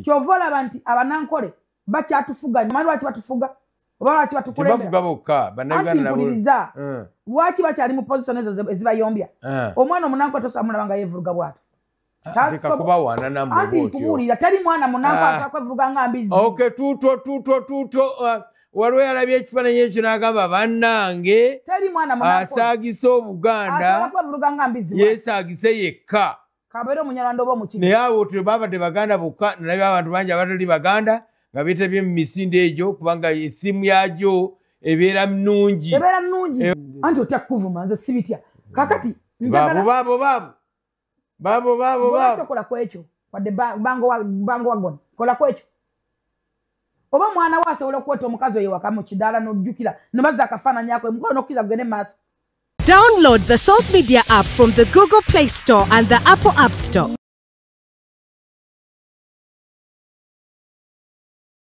Chovola banti abanankole bakyatufuga mali waki batufuga oba waki batukulembera bafuga bokka bannayuganda nabo waki bakyali mu position ezo ezibayombya omwana omunanko tosamula banga yevuruga bwato Tika kubawana na mbogo anti kubulira tali mwana munanko akakwevuruga nga mbizi okay tuto waliwo yalabye ekifaananyi ekyo n'agamba bannange tali mwana munanko asaagisa Obuganda yeesaagise yekka kabero munyalando bo mukini naye abo babadde baganda bokka nalabye abantu bangi abatali baganda nga beetabye mu misinde egyo kubanga essimu yagyo ebeera nnungi anti otya kuvuma nze sibitya kakati babo tokola kwekyo wadde bango wagona kola kwekyo oba mwana we asobola okukweta omukazi oyo waka mu kidaala n'ojjukira ne bazza akafaananyi ako emukola n'okkiriza kugende mu maaso. Download the Salt Media app from the Google Play Store and the Apple App Store.